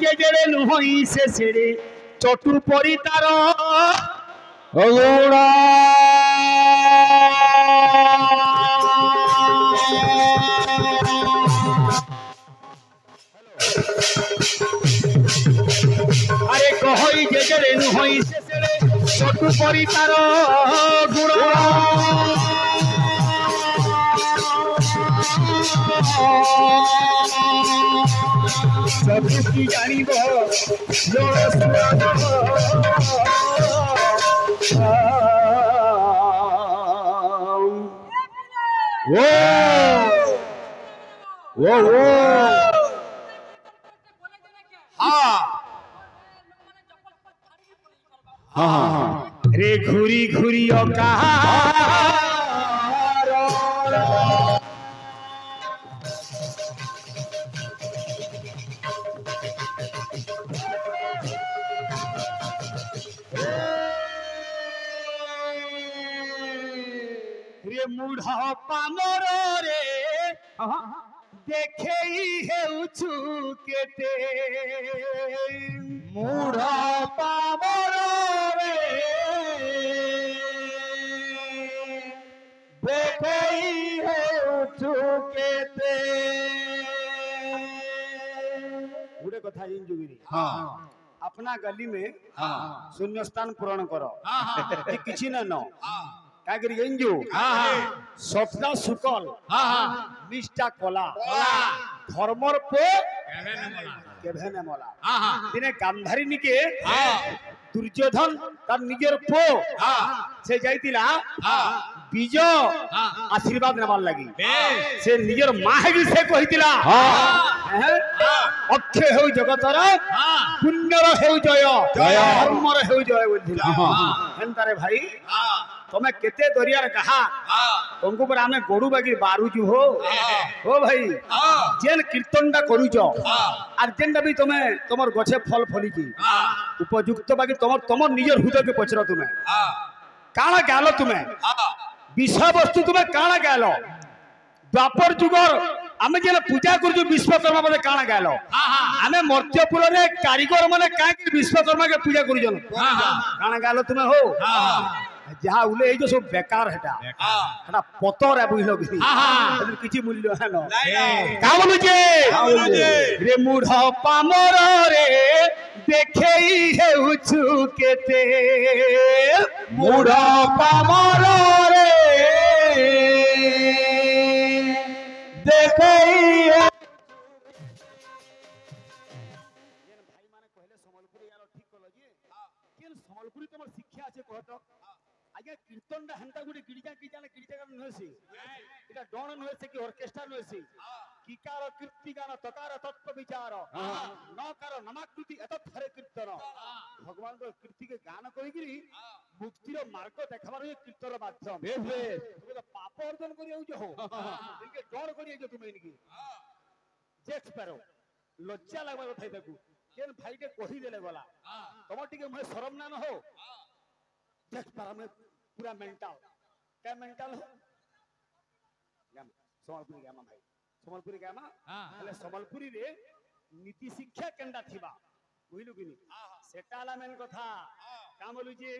যে জেড়ে নুহই সে ছেড়ে চটু পরি তার অগুড়া আরে কহই যে জেড়ে নুহই সে ছেড়ে চটু পরি তার গুড়া চটু কি জানিব रे घुरी घुरी रे मूढ़ा पामर रे देखे हेउछु केते मूढ़ा पामर रे देखे हेउछु केते गुड़े कथा जुगिरी हाँ अपना गली में हाँ शून्य स्थान पूरण करो हाँ किसी न नो क्या करी गंजू सपना सुकल निष्ठा कला धर्मर पे केभे ने मला दिने गांधारी निके दुर्योधन तार निजर पो से जाइतिला बीज आशीर्वाद नेबार लगी से निजर मां हेगी से कहितिला अक्षय हेउ जगतर पुण्यर हेउ जय धर्मर हेउ जय बोलिला हेनतारे भाई तमे केते दरियार कहा तुमको पर आमे गोडू बागी बारुजु हो भाई जेन कीर्तनटा करूजो आर जेनटा भी तमे तमर गछे फल फली की उपयुक्त बागी तमर निजर हृदय के पचरा तुमे काना गालो तुमे विषय वस्तु तुमे काना गालो द्वापर जुगर आमे जेन पूजा करूजु विश्वकर्मा माने काना गालो आमे मर्त्यपुर रे कारीगर माने काकी विश्वकर्मा के पूजा करूजन काना गालो तुमे हो जहाँ उले जो सब बेकार हेटा हेटा पतर है बुझलो कि किछि मूल्य है न का बोलु जे रे मूढ़ पामर रे देखेई हेउछु केते मूढ़ पामर रे देखेई भाई माने कहले समलपुरी यार ठीक कलो जी केन समलपुरी तमर शिक्षा আছে कहत आगे कीर्तनटा हेंता गुडी गिडिजा गिडिजा नहसी एटा डण नहसी कि ऑर्केस्ट्रा नहसी कीकार कीर्ति गान तकार तत्व विचार नकार नमाकृति एत थरे कीर्तन भगवान को कीर्ति के गान कहि गिरी मुक्ति रो मार्ग देखाबार ये कीर्तन माध्यम तुम तो पाप अर्जन करि आउ जो इनके डण करि जो तुम इनकी जेक्स पेरो लज्जा लागबा कथाई देखू केन भाई के कहि देले गला तम टिके महे शरम ना न हो जेक्स पर में पूरा मेंटल क्या मेंटल हो समलपुरी गामा भाई समलपुरी गामा हेले समलपुरी रे नीति शिक्षा केंडा थिबा बुझलु कि नी सेटा ला मेन कथा का बोलु जे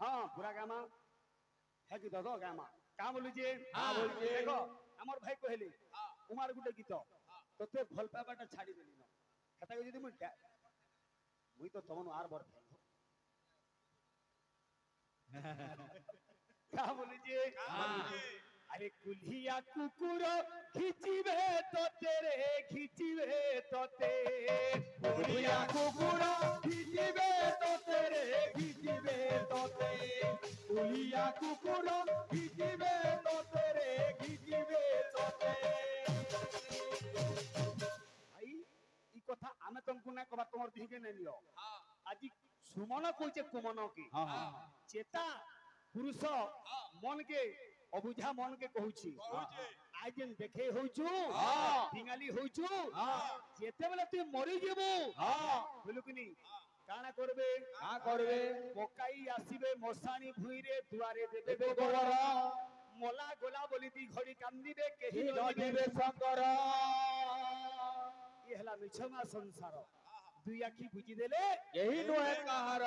हां पूरा गामा है कि ददो गामा का बोलु जे देखो हमर भाई कहले कुमार गुटे गीत तते भल पाबाटा छाडी देली न कथा जदी मुई तो तमन आर बर क्या बोली जी अरे कुल्हिया कुकुर खिचिबे तो तेरे खिचिबे तो ते कुल्हिया कुकुर खिचिबे तो तेरे खिचिबे तो ते कुल्हिया कुकुर खिचिबे तो तेरे खिचिबे तो ते भाई ई कथा आमे तुमको ना कबा तोमर दिखे नै लियो आज सुमन कोइचे कुमन की चेता पुरुष मन के अबुझा मन के कहूची आज जेन देखे होइछु ढिंगाली होइछु जेते बेले तू मरि जेबू बोलु कि नी काना करबे पकाई आसीबे मसानी भुई रे दुआरे देबे गोबर मोला गोला बोली दी घड़ी कांदीबे केही न देबे शंकर ये हला मिछमा संसार दुई आखी बुझी देले यही नुहे कहार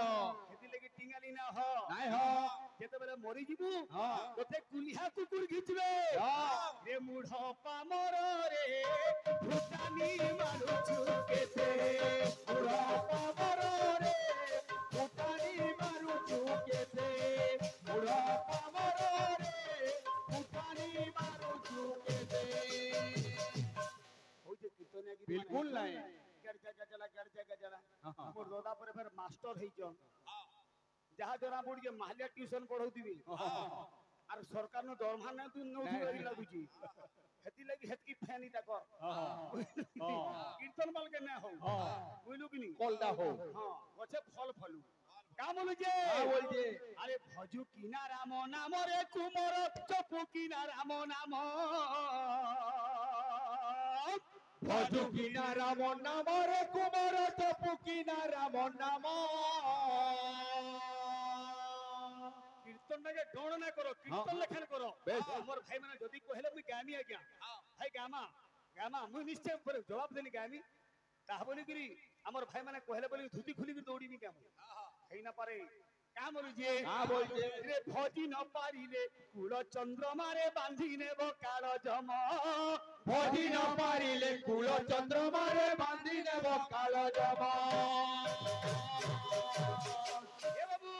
हेती लगी टिंगाली ना हो नाइ हो जेते बेले मरी जिबु हां तोते कुलिहा कुकुर घिचबे रे मुढ पामर रे भूतानी मारुछु केते मुढ पामर रे भूतानी मारुछु केते मुढ पामर रे भूतानी मारुछु केते हो जे कीर्तनिया गीत बिल्कुल नहीं गड़ जला मोर रोदा पर फिर मास्टर हेई जन जहा जरा बोड के माहलिया ट्यूशन पढौतिबी आर सरकार न दरमा न तू न उठी लागुची हेती लगी हेतकी फैनी तक कीर्तन बाल के ना हो बुझलु कि नी कोलदा हो हां गछे फल फलु का बोलु जे बोल जे अरे भजु किना राम नाम रे कुमर चपु किना राम नाम भजु किना राम नाम रे कुमार चपु किना राम नाम कीर्तन के गण ना करो कीर्तन लेखन करो हमर भाई माने जदी कहले मुई गामी आज्ञा भाई गामा गामा मुई निश्चय पर जवाब देनी गामी ता बोली गिरी हमर भाई माने कहले बोली धुती खुली के दौड़ी मी गाम हेई ना पारे का बोलु जे हां बोल जे रे भजी न पारिले कुल चंद्रमा रे बांधी नेब काल जम भजी न पारिले कुल चंद्रमा रे बांधी नेब काल जम ए बाबू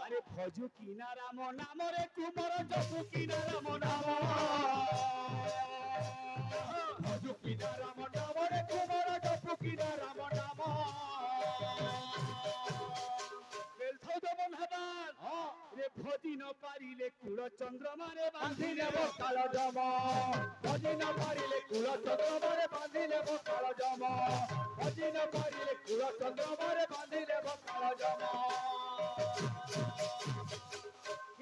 अरे भजु किना राम नाम रे कुमार जपु किना राम नाम भजु किना राम नाम रे कुमार जपु किना राम नाम बेलथौ दबन हबान रे भजी न पारिले कुल चंद्रमा रे बांधी नेब काल जम भजी न पारिले कुल चंद्रमा रे बांधी नेब काल जम भजी न पारिले कुल चंद्रमा रे बांधी नेब काल जम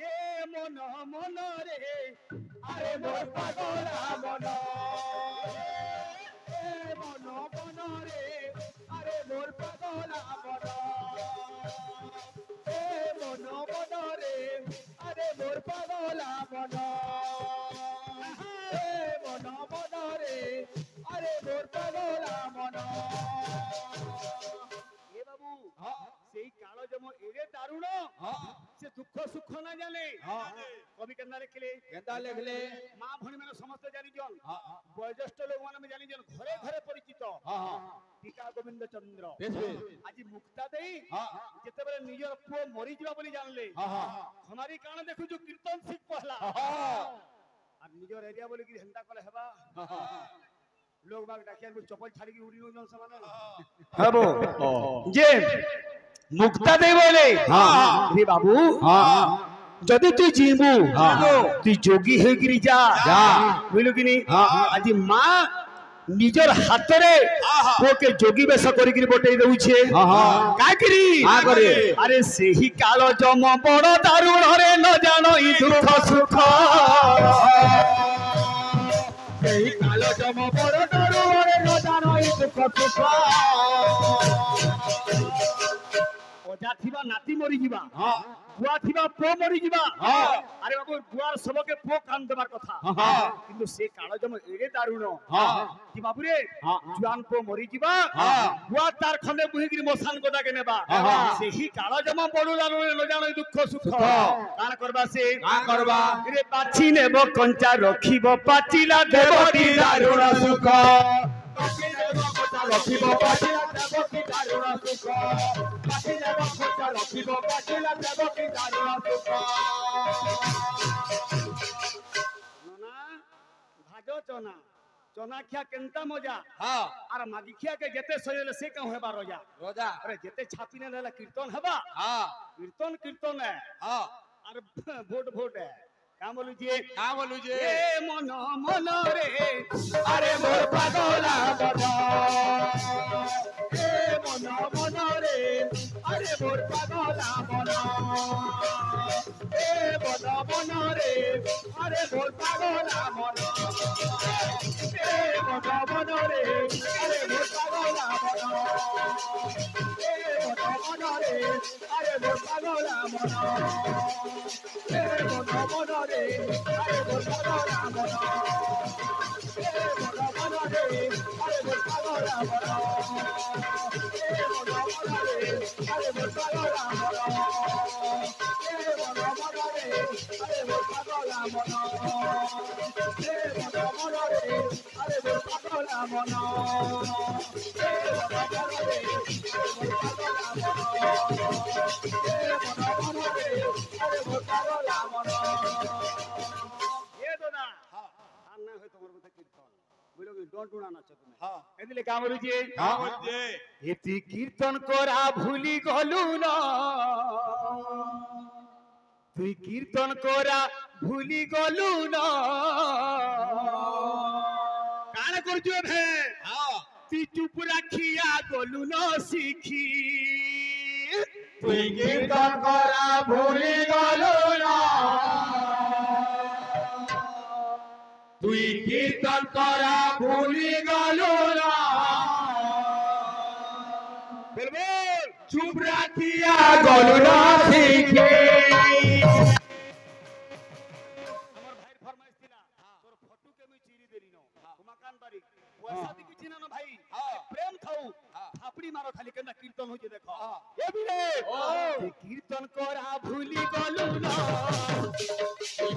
ये मन मन रे अरे मोर पागला मन ए मन मन रे अरे मोर पागला मन ए मन मन रे अरे मोर पागला मन ए मन मन रे अरे मोर पागला मन ए बाबू सेई कालो जम एरे दारुण से दुख सुख ना जाने कवि केंदा लिखले केंदा लिखले मां भणी माने समस्त जानि जन वयोज्येष्ठ लोक माने में जानि जन घरे घरे परिचित टीका गोविंद चंद्र आज मुक्ता देई जेते बेले निजर पुओ मरि जिवा बोली जानले हमारी कान देखु जो कीर्तन सिख पहला और निजर एरिया बोली कि हंता कले हेबा लोग बाग डाकिया को चप्पल छाड़ी की उड़ी जन समान हबो जे मुक्ता दे बोले रे बाबू जदि तू जीबू तू जोगी हे गिरी जा बुझलु कि नी आज मां निजर हाथ रे ओके जोगी बेस करी गिरी बटई दउछे का गिरी अरे सेही कालो जम बड़ दारुण रे न जानो ई दुख सुख सेही कालो जम बड़ दारुण रे न जानो ई दुख सुख ओजा थिबा नाती मरी जीवा बुआ थिबा पो मरी जीवा अरे बाबू बुआर सबके पो कान देबार कथा किंतु से कालो जम एरे दारुण कि बाबू रे जुआन पो मरी जीवा बुआ तार खंडे बुहिगिरी मसान गोदा के नेबा सेही कालो जम बडू दारुण न जानो दुख सुख कान करबा से रे पाछि नेबो कंचा रखिबो पाचिला देबती दारुण सुख रखिबो पाचिला देबती दारुण सुख पाचिला कंचा रखिबो पाचिला देबती दारुण सुख नोना भाजो चना चना खिया केंता मजा आर मागी खिया के जेते सयले से कहू हेबा रोजा अरे जेते छापी ने लेला कीर्तन हेबा कीर्तन है आर भोट है का बोलू जे ए मन मन रे अरे मोर पागला मन ए मन मन रे अरे मोर पागला मन ए मन मन रे अरे मोर पागला मन ए मन मन रे अरे मोर पागला मन ए मन मन रे अरे मोर पागला मन ए मन मन रे अरे मोर पागला मन ये तो ना আর না হয় তোমার মধ্যে কীর্তন বুঝলো কি ডন্টু না নাচো তুমি এদিলে কাম রুজি এতি কীর্তন করা ভুলি গলু না তুই কীর্তন করা ভুলি গলু না কাণ করছো ভে তুই চুপ রাখিয়া গলু না শিখি তুই কীর্তন করা ভুলি গলু না তুই কীর্তন করা ভুলি গলু না বলবো চুপ রাখিয়া গলু না শিখে আমার ভাইয়ের ফরমাইশ ছিল তোর ফটোকে আমি চিরি দেলি না কুমাকান বাড়ি পয়সা দি কিছু না ভাই প্রেম খাও থাপড়ি মারো খালি কেনা কীর্তন হইছে দেখো এ বিরে কীর্তন করা ভুলি গলু না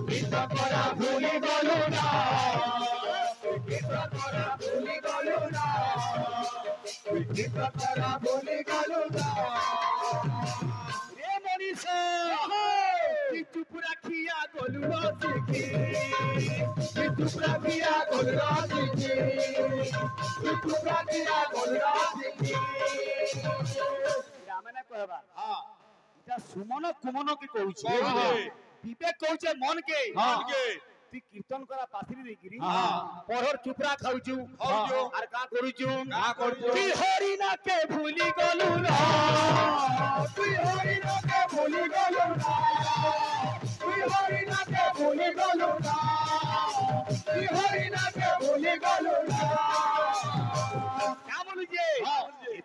কীর্তন করা ভুলি গলু না কীর্তন করা ভুলি গলু না কীর্তন করা ভুলি গলু না রে মনীষ তুই চুপ রাখিয়া গলু না শিখি তুই চুপ রাখিয়া গলু না শিখে তুই চুপ রাখিয়া গলু না শিখে রামেনা কহবা এটা সুমন কুমন কি কହୁଛି বিবেক কହୁছে মন কে তুই কীর্তন করা পাথরি দেখিরি পরর চুপরা খাউছু আর কা করুছু তুই হরি না কে ভুলি গলু না তুই হরি নাকে ভুলি গলু না তুই হরি নাকে ভুলি গলু না তুই হরি নাকে ভুলি গলু না কা বলুছে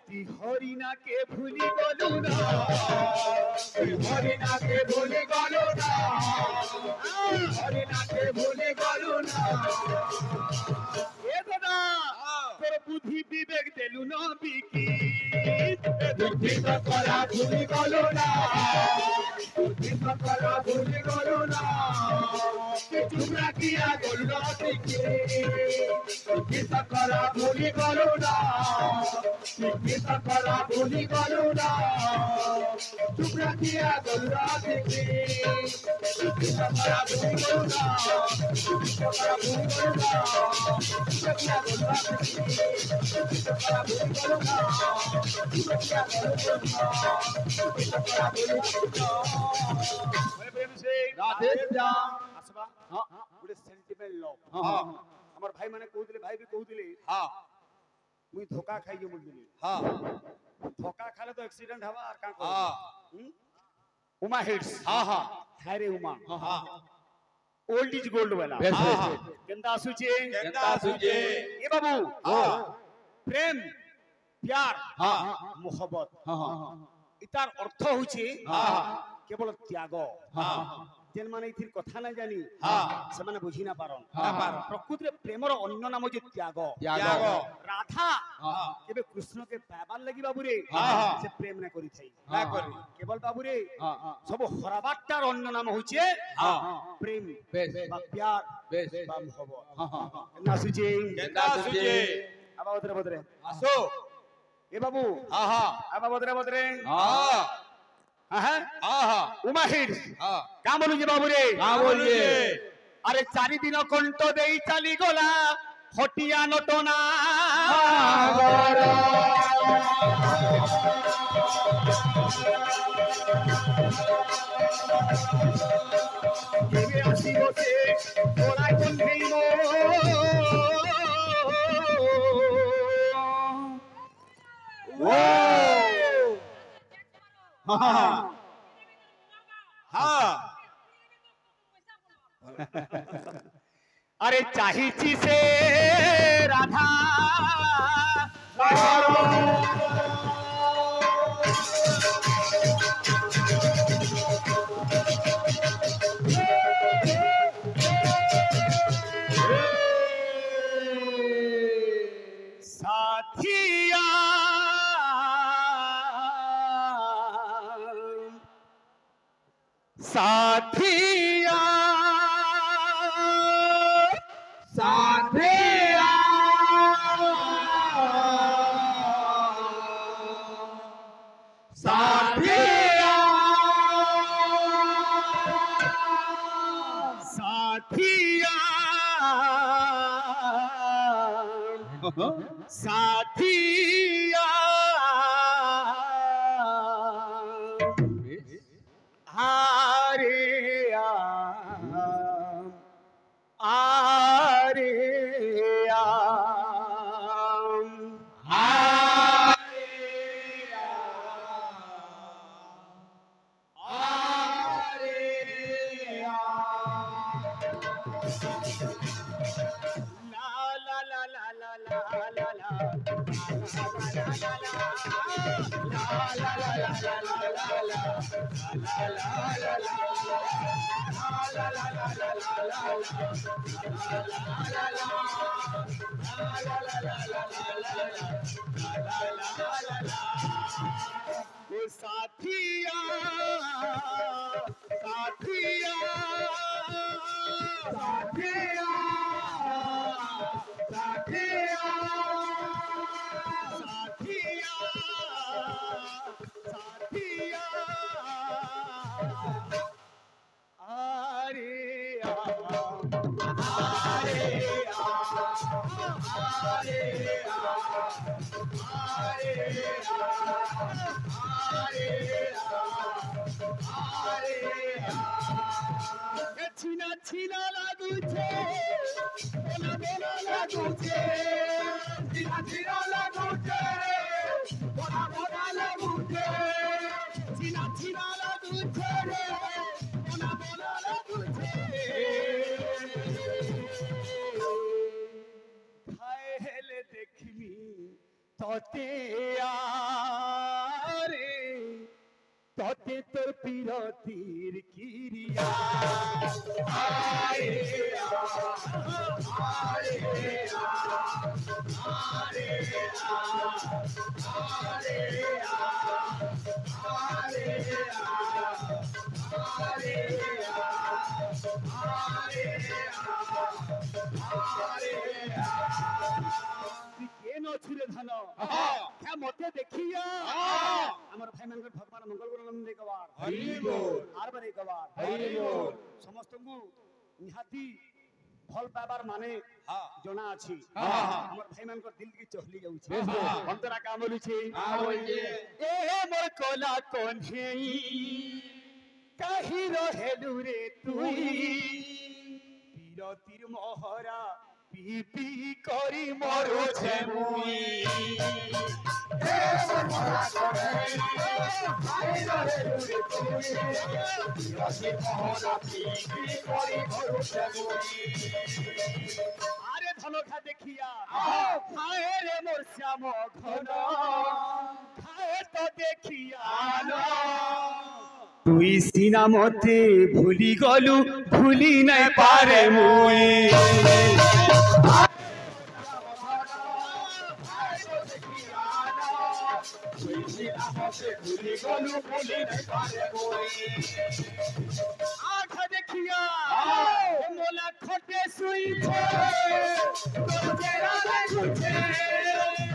তুই হরি না কে ভুলি গলু না তুই হরি নাকে ভুলি গলু না হরি নাকে ভুলি গলু না এ দাদা তোর বুদ্ধি বিবেক দেলু না বিকি তুই কীর্তন করা ভুলি গলু না তুই কীর্তন করা ভুলি গলু না তুই চুপ রাখিয়া গলু না শিখে তুই কীর্তন করা ভুলি গলু না তুই কীর্তন করা ভুলি গলু না চুপ রাখিয়া গলু না শিখে তুই কীর্তন করা ভুলি গলু না কীর্তন করা ভুলি গলু না চুপ রাখিয়া গলু না শিখে কীর্তন করা ভুলি গলু না চুপ রাখিয়া গলু না কীর্তন করা ভুলি গলু না ওরে প্রেম সে রাধে শ্যাম আসবা গুডে সেন্টিমেন্ট লভ আমার ভাই মানে কହୁଥିଲେ ভাই भी কହୁଥିଲେ মুই ধোকা খাইয়ে বলছিলি ধোকা খালে তো অ্যাক্সিডেন্ট হবা আর কা কর উমা হিটস হ্যাঁ রে উমা ওল্ড ইজ গোল্ড वाला কেনতা আসুচে এ বাবু প্রেম প্যার মোহব্বত ইতার অর্থ হচ্ছে কেবল ত্যাগ যেন মানে এথির কথা না জানি সেমানে বুঝি না পারন প্রকৃতিরে প্রেমর অন্য নাম হচ্ছে ত্যাগ রাধা কেবে কৃষ্ণকে পাইবার লাগি বাবুরে সে প্রেম না করি থাই কেবল বাবুরে সব হরাবারটার অন্য নাম হচ্ছে প্রেম বা প্যার বা মোহব্বত না সুচে আবা বদরে বদরে আসো এ বাবু আবা বদরে বদরে উমা হিটস কা বলুছে বাবুরে আরে 4 দিন কণ্ঠ দেই চালি গলা হটিয়া নটনা কেবে আসিব সে তোরাই বন্ধেইব আরে চাহিছি সে রাধা साथिया साथिया साथिया साथिया साथिया आरे आरे साथिया साथिया साथिया साथिया साथिया साथिया आरे छीना छीना लागुछे बोला बोला लागुछे छीना छीना लागुछे बोला बोला लागुछे छीना छीना लागुछे बोला बोला लागुछे खाएले देखमी तोते आरे तोते तोर पीरतीर किरिया केनो छुरे धन क्या मते देखिया हमर भाई मन भगवान मंगल गुण दे कवार हरि बोल आर बारे कवार हरि बोल समस्त को निहाती भल पाबार माने जना अछि हमर भाई मन को दिल की चहली जाउ छै अंतरा काम बोलु छै ए मोर कोला कोन्हेई काहि रहेलु रे तुई पीरतीर मोहरा पी पी करी मरो छे मुई ए मोरा करे आई रे रे तुई रसी मोरा पी पी करी मरो छे मुई आरे धनखा देखिया खाए रे मोर श्याम घन खाए तो देखिया তুই সিনা মতে ভুলি গলু ভুলি নাই পারে মুই আখ দেখিয়া মোলা খটে শুইছে তোরা দেখুছে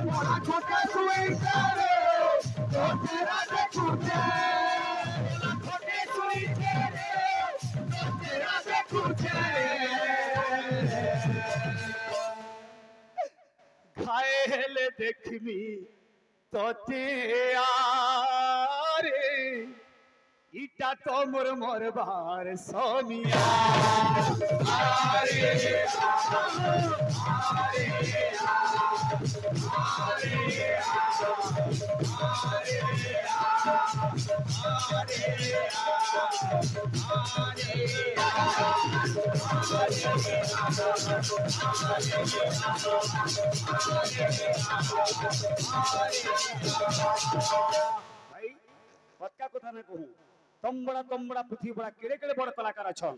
মোলা খটে শুইছে তোরা দেখুছে ঘায়েলে দেখবি তোতে আরে ইটা তো মোর মরবার সোনিয়া আরে भाई पक्का कथा ना कहूं तम बड़ा पृथ्वी बड़ा केड़े केड़े बड़ कलाकार अछन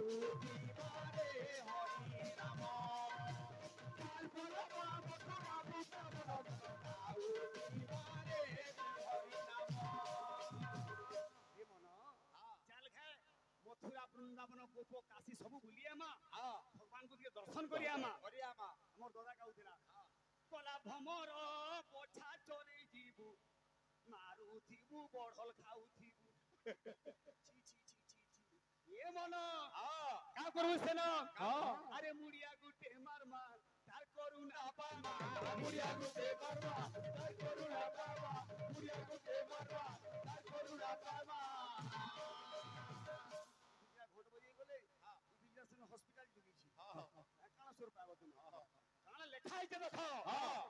मथुरा वृंदावन गोप काशी सब बुली आमा भगवान को दर्शन करी आमा हमर दादा कहउथिला कला भमर पोछा चोरी जीबू मारू थीबू बढल खाऊ थीबू छी छी छी छी छी ये मन का करू सेना अरे मुड़िया गुटे मार मार तार करू ना पामा मुड़िया गुटे मार मार तार करू ना पामा मुड़िया गुटे मार मार तार करू ना पामा हॉस्पिटल जुगीछि काना सुर पाबो तुम काना लेखाइ के देखो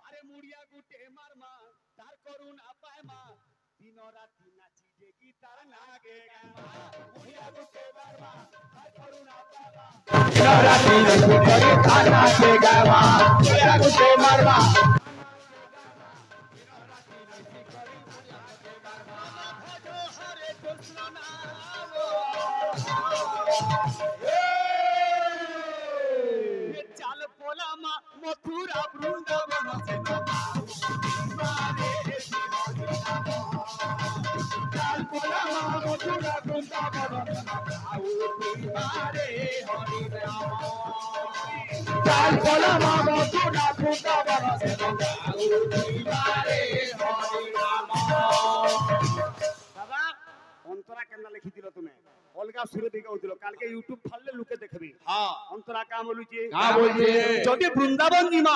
अरे मुड़िया गुटे मार मा तार करुण अपाय मा दिन राति नाची देगी तार नागे गामा मुड़िया गुटे मार मा तार करुण अपाय मा दिन राति नाची देगी तार नागे गामा मुड़िया गुटे मार मा हरे कृष्ण नाम चाल पोला मा मथुरा वृंदावन से चाल पोला मा मथुरा वृंदावन चाल पोला मा मथुरा वृंदावन से दादा अंतरा केना लिखि दिलो तुमे अलगा सुरे दिगा उदिलो काल के YouTube फालले लुके देखबी अंतरा का बोलुची जदी वृंदावन जीमा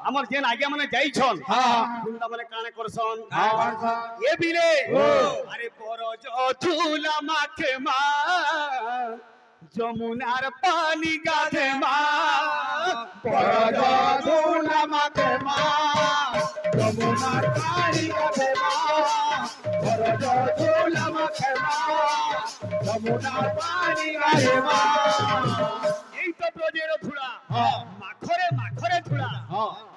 हमर जेन आगे माने जाई छन वृंदावन काने करसन ये बिले अरे बरज झूला माथे मा যমুনার পানি গাধে মা বড় যমুনা মাঠে মা যমুনার পানি গাধে মা বড় যমুনা মাঠে মা যমুনার পানি গাধে মা এই তো ব্রজের ধুলা মাখরে মাখরে ধুলা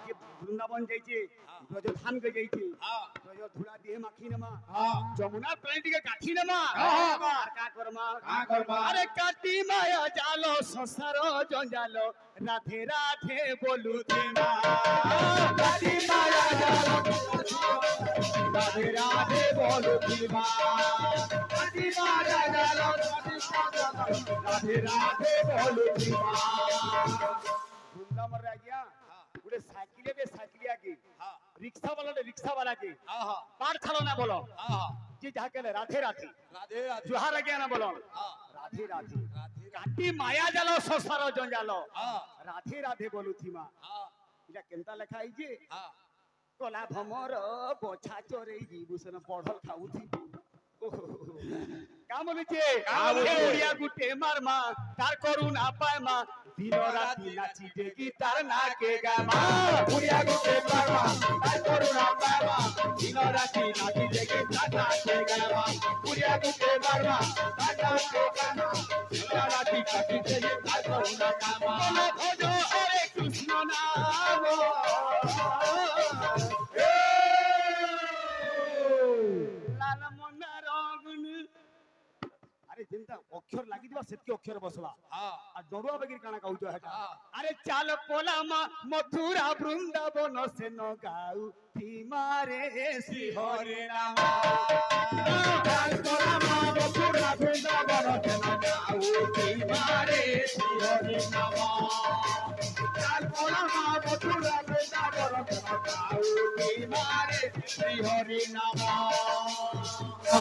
যে বৃন্দাবন যাইছে ব্রজ ধান কে যাইছে ব্রজ ধুলা দিয়ে মাখি নেমা যমুনার পানিটিকে গাঠি নেমা আর কা করমা আরে কাটি মায়া জালো সংসার জঞ্জালো রাধে রাধে বলুতে না কাটি মায়া জালো রাধে রাধে বলুতে না কাটি মায়া জালো রাধে রাধে বলুতে না বৃন্দাবন রাজিয়া पूरे साइकिले के साइकिलिया की रिक्शा वाला के पार छालो ना बोलो जी जाके राधे राधे जुहार लगे ना बोलो राधे राधे काटी माया जालो संसार जंजालो राधे राधे बोलू थी मां इला केनता लिखा है जी कोला भमर बोछा चोरे जीबुसन पढ़ल खाऊ थी का बोलुचे ओडिया गुटे मार मा तार करुण अपाय मा दिन राति नाची देगी तार नाके गामा ओडिया गुटे मार मा तार करुण अपाय मा दिन राति नाची देगी तार नाके गामा ओडिया गुटे मार मा तार नाके गामा दिन राति नाची देगी तार करुण गामा भजो हरे कृष्ण नाम लाल मन रंगन अरे जिंदा अक्षर लागि दिबा सेति अक्षर बसबा आ डरुआ बगिर काना कहउतो हेटा अरे चाल पोला मा मथुरा वृंदावन से न गाऊ थी मारे श्री हरे नाम चाल पोला मा मथुरा वृंदावन से न गाऊ थी मारे श्री हरे नाम चाल पोला मा मथुरा वृंदावन से न गाऊ थी मारे श्री हरे नाम